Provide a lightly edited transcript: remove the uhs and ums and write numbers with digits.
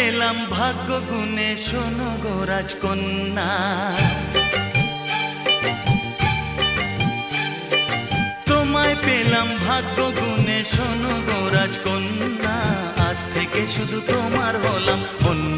পেলাম ভাগ্য গুণে, শোনো গো রাজকন্যা। তোমায় পেলাম ভাগ্য গুণে, শোনো গো রাজকন্যা। আজ থেকে শুধু তোমার হলাম, অন্য